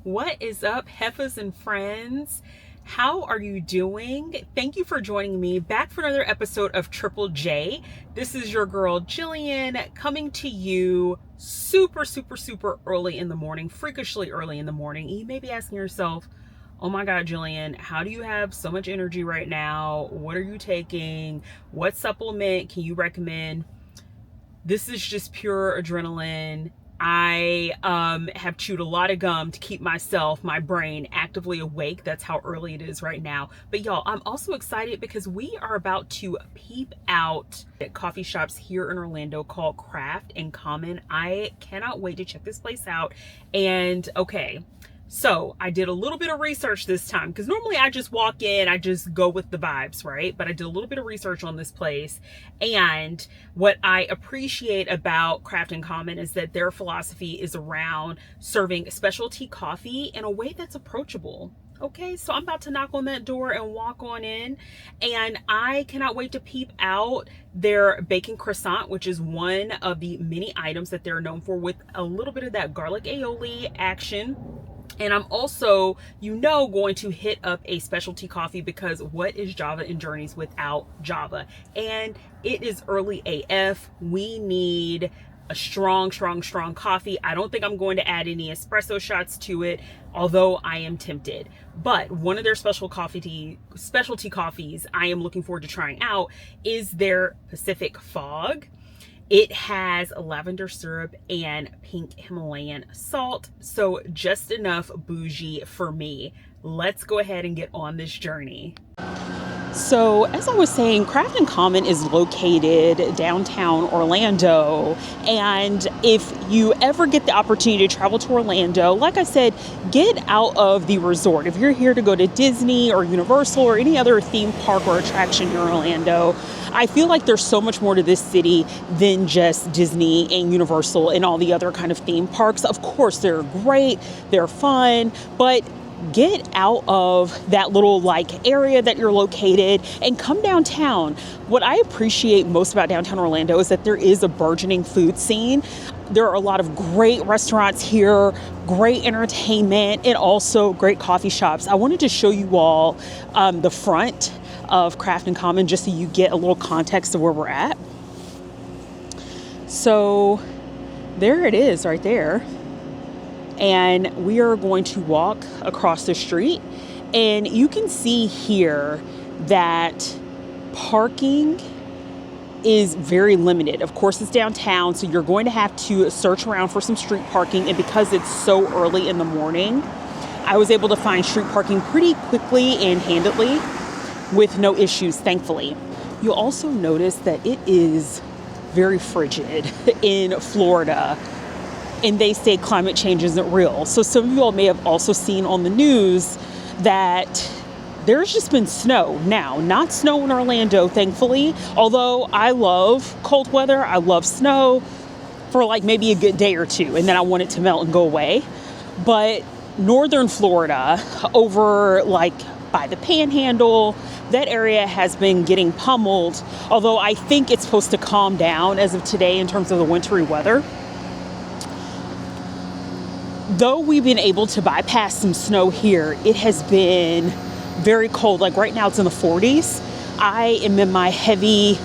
What is up, Heifas and friends? How are you doing? Thank you for joining me back for another episode of Triple J. This is your girl Jillian coming to you super early in the morning, freakishly early in the morning. You may be asking yourself, oh my God, Jillian, how do you have so much energy right now? What are you taking? What supplement can you recommend? This is just pure adrenaline. I have chewed a lot of gum to keep my brain actively awake. That's how early it is right now. But y'all, I'm also excited because we are about to peep out at coffee shops here in Orlando called Craft and Common. I cannot wait to check this place out. And okay, so I did a little bit of research this time because normally I just walk in, I just go with the vibes, right? But I did a little bit of research on this place. And what I appreciate about Craft and Common is that their philosophy is around serving specialty coffee in a way that's approachable. Okay, so I'm about to knock on that door and walk on in, and I cannot wait to peep out their bacon croissant, which is one of the many items that they're known for, with a little bit of that garlic aioli action. And I'm also, going to hit up a specialty coffee because what is Java and Journeys without Java? And it is early AF. We need a strong coffee. I don't think I'm going to add any espresso shots to it, although I am tempted. But one of their specialty coffees I am looking forward to trying out is their Pacific Fog. It has lavender syrup and pink Himalayan salt, so just enough bougie for me. Let's go ahead and get on this journey. So as I was saying, Craft and Common is located downtown Orlando. And if you ever get the opportunity to travel to Orlando, like I said, get out of the resort. If you're here to go to Disney or Universal or any other theme park or attraction here in Orlando, I feel like there's so much more to this city than just Disney and Universal and all the other kind of theme parks. Of course, they're great, they're fun, but get out of that little area that you're located and come downtown. What I appreciate most about downtown Orlando is that there is a burgeoning food scene. There are a lot of great restaurants here, great entertainment, and also great coffee shops. I wanted to show you all the front of Craft and Common just so you get a little context of where we're at. So there it is right there. And we are going to walk across the street, and you can see here that parking is very limited. Of course, it's downtown, so you're going to have to search around for some street parking. And because it's so early in the morning, I was able to find street parking pretty quickly and handedly with no issues, thankfully. You'll also notice that it is very frigid in Florida. And they say climate change isn't real. So some of you all may have also seen on the news that there's just been snow. Now, not snow in Orlando, thankfully, although I love cold weather. I love snow for maybe a good day or two, and then I want it to melt and go away. But northern Florida, over by the Panhandle, that area has been getting pummeled, although I think it's supposed to calm down as of today in terms of the wintry weather. Though we've been able to bypass some snow here, it has been very cold. Right now it's in the 40s. I am in my heavy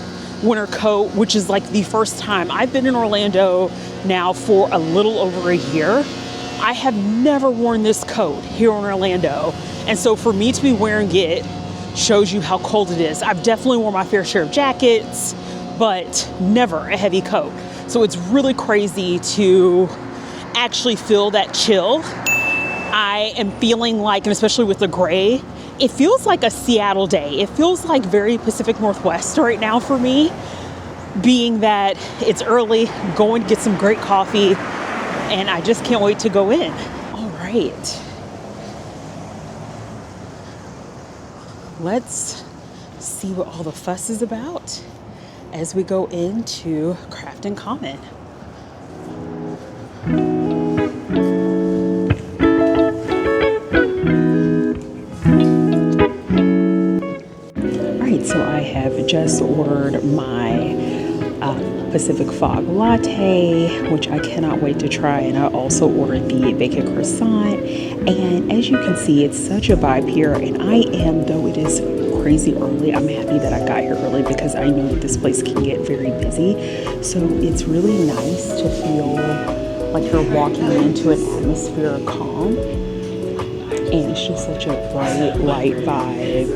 winter coat, which is the first time. I've been in Orlando now for a little over a year. I have never worn this coat here in Orlando. And so for me to be wearing it shows you how cold it is. I've definitely worn my fair share of jackets, but never a heavy coat. So it's really crazy to actually feel that chill. I am feeling and especially with the gray, it feels like a Seattle day. It feels like very Pacific Northwest right now for me, being that it's early, going to get some great coffee, and I just can't wait to go in. All right. Let's see what all the fuss is about as we go into Craft and Common. So I have just ordered my Pacific Fog Latte, which I cannot wait to try. And I also ordered the bacon croissant. And as you can see, it's such a vibe here. And I am, though it is crazy early, I'm happy that I got here early because I know that this place can get very busy. So it's really nice to feel like you're walking into an atmosphere of calm. And it's just such a bright, light vibe.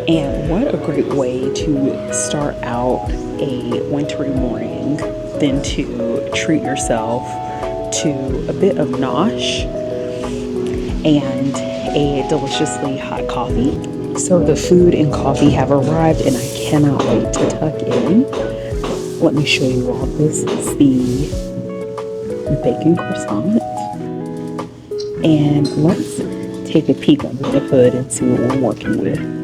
And what a great way to start out a wintry morning than to treat yourself to a bit of nosh and a deliciously hot coffee. So the food and coffee have arrived and I cannot wait to tuck in. Let me show you all. This is the bacon croissant. And let's take a peek under the hood and see what we're working with.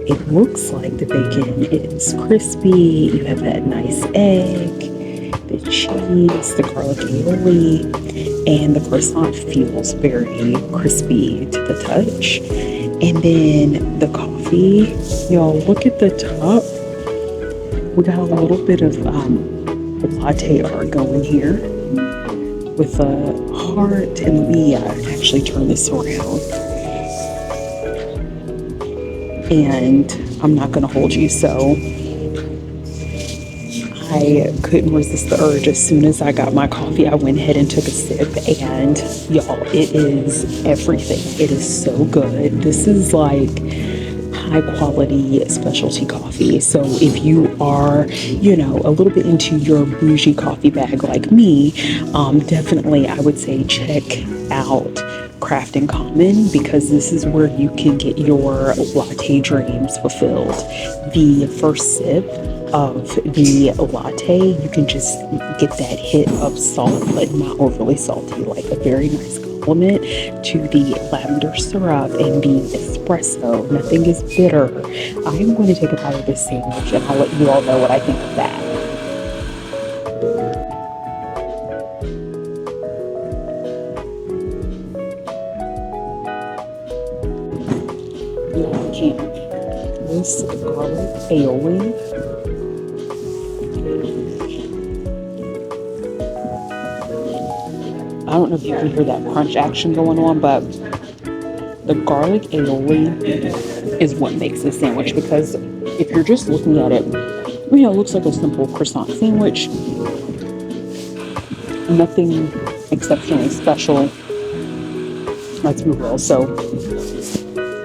It looks like the bacon is crispy. You have that nice egg, the cheese, the garlic aioli, and the croissant feels very crispy to the touch. And then the coffee, y'all, look at the top. We got a little bit of latte art going here with a heart. And let me actually turn this around. And I'm not going to hold you, so I couldn't resist the urge. As soon as I got my coffee, I went ahead and took a sip, and y'all, it is everything. It is so good. This is like high quality specialty coffee. So if you are, a little bit into your bougie coffee bag like me, definitely I would say check out Craft and Common, because this is where you can get your latte dreams fulfilled. The first sip of the latte, you can just get that hit of salt, but not overly salty, like a very nice compliment to the lavender syrup and the espresso. Nothing is bitter. I'm going to take a bite of this sandwich and I'll let you all know what I think of that. This garlic aioli. I don't know if you can hear that crunch action going on, but the garlic aioli is what makes this sandwich, because if you're just looking at it, it looks like a simple croissant sandwich. Nothing exceptionally special. Let's be real. So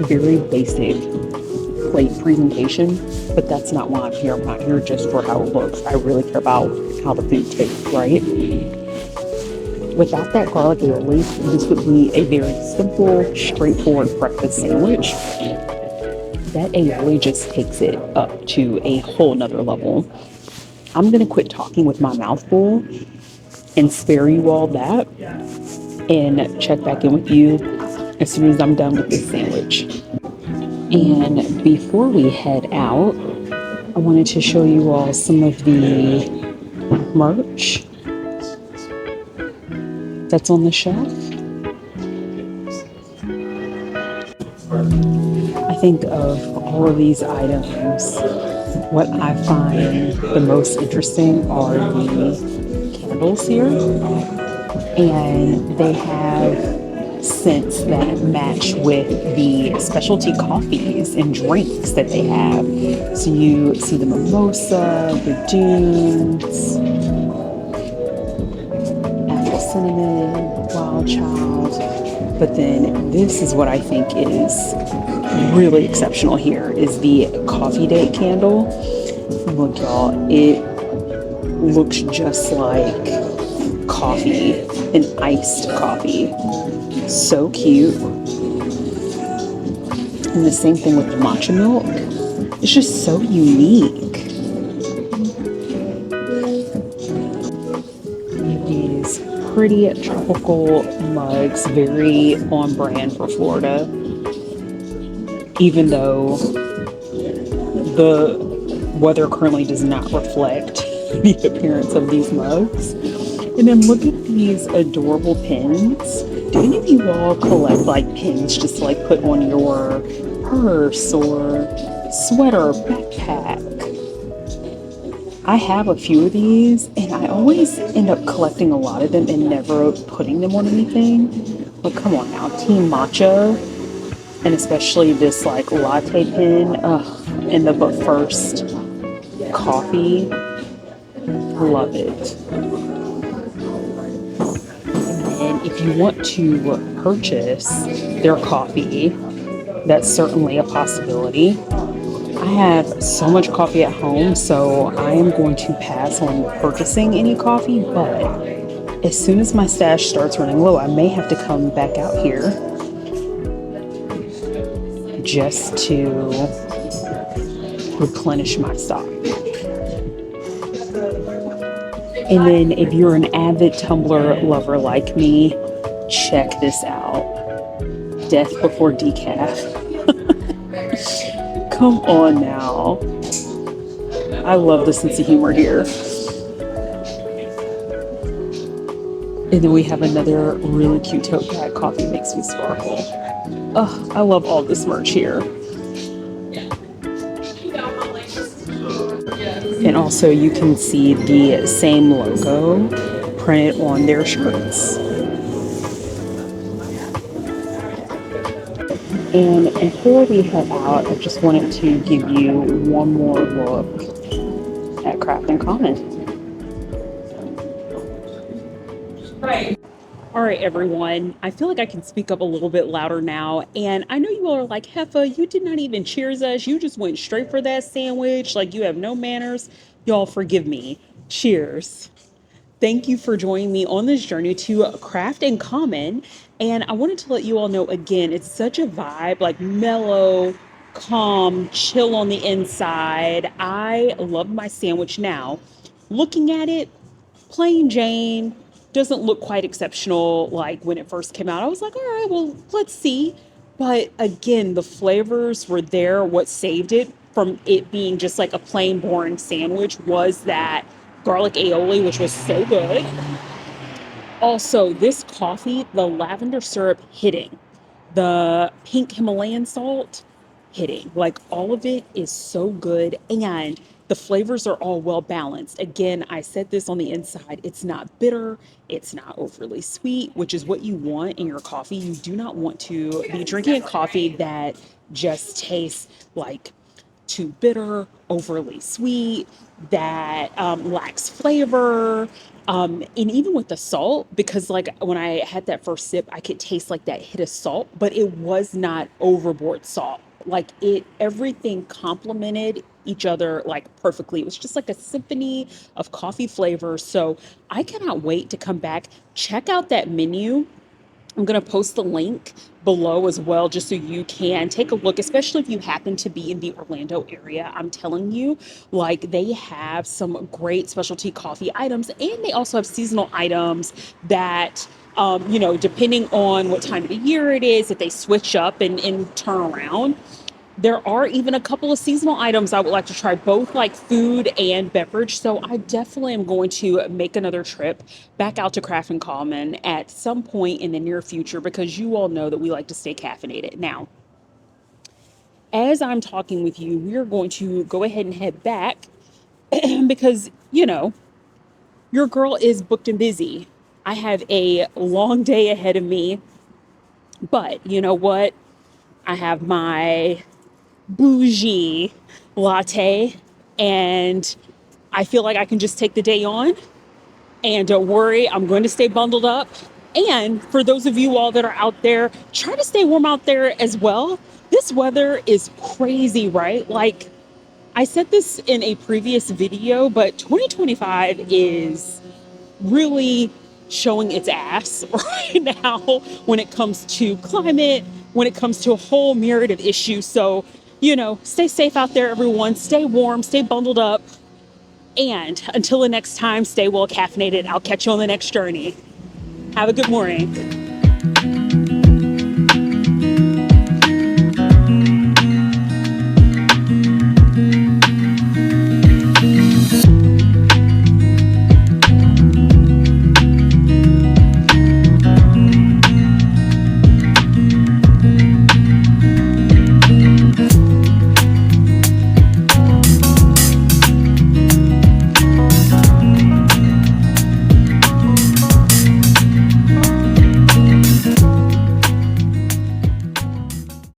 very basic plate presentation, but that's not why I'm here. I'm not here just for how it looks. I really care about how the food tastes, right? Without that garlic aioli, this would be a very simple, straightforward breakfast sandwich. That aioli just takes it up to a whole nother level. I'm gonna quit talking with my mouth full and spare you all that and check back in with you as soon as I'm done with this sandwich. And before we head out, I wanted to show you all some of the merch that's on the shelf. I think of all of these items, what I find the most interesting are the candles here. And they have scents that match with the specialty coffees and drinks that they have. So you see the mimosa, the dunes, apple cinnamon, wild child. But then this is what I think is really exceptional here, is the coffee date candle. Look, y'all, it looks just like coffee, an iced coffee. So cute. And the same thing with the matcha milk. It's just so unique. These pretty tropical mugs, very on brand for Florida. Even though the weather currently does not reflect the appearance of these mugs. And then look at these adorable pins. Do any of you all collect like pins just to like put on your purse or sweater, backpack? I have a few of these, and I always end up collecting a lot of them and never putting them on anything. But come on now, Team Matcha, and especially this like latte pen, and the but first coffee, love it. And if you want to purchase their coffee, that's certainly a possibility. I have so much coffee at home, so I am going to pass on purchasing any coffee, but as soon as my stash starts running low, I may have to come back out here just to replenish my stock. And then if you're an avid tumbler lover like me, check this out. Death before decaf. Come on now. I love the sense of humor here. And then we have another really cute tote bag. Coffee makes me sparkle. Oh, I love all this merch here. And also you can see the same logo printed on their shirts. And before we head out, I just wanted to give you one more look at Craft and Common. Right. All right, everyone. I feel like I can speak up a little bit louder now. And I know you all are like, Heffa, you did not even cheers us. You just went straight for that sandwich. Like you have no manners. Y'all forgive me. Cheers. Thank you for joining me on this journey to Craft and Common. And I wanted to let you all know again, it's such a vibe, like mellow, calm, chill on the inside. I love my sandwich now. Looking at it, plain Jane, doesn't look quite exceptional like when it first came out. I was like, all right, well, let's see. But again, the flavors were there. What saved it from it being just like a plain, boring sandwich was that garlic aioli, which was so good. Also, this coffee, the lavender syrup hitting, the pink Himalayan salt hitting, like all of it is so good. And the flavors are all well balanced. Again, I said this on the inside, it's not bitter, it's not overly sweet, which is what you want in your coffee. You do not want to be drinking a coffee that just tastes like too bitter, overly sweet, that lacks flavor. And even with the salt, because like when I had that first sip, I could taste like that hit of salt, but it was not overboard salt. Like it, everything complemented each other like perfectly. It was just like a symphony of coffee flavors. So I cannot wait to come back. Check out that menu. I'm going to post the link below as well, just so you can take a look, especially if you happen to be in the Orlando area. I'm telling you, like they have some great specialty coffee items, and they also have seasonal items that, depending on what time of the year it is, if they switch up and turn around. There are even a couple of seasonal items I would like to try, both like food and beverage. So I definitely am going to make another trip back out to Craft and Common at some point in the near future, because you all know that we like to stay caffeinated. Now, as I'm talking with you, we are going to go ahead and head back because, your girl is booked and busy. I have a long day ahead of me, but you know what? I have my bougie latte, and I feel like I can just take the day on, and don't worry, I'm going to stay bundled up. And for those of you all that are out there, try to stay warm out there as well. This weather is crazy, right? Like I said this in a previous video, but 2025 is really showing its ass right now when it comes to climate, when it comes to a whole myriad of issues. So, stay safe out there, everyone. Stay warm, stay bundled up. And until the next time, stay well caffeinated. I'll catch you on the next journey. Have a good morning.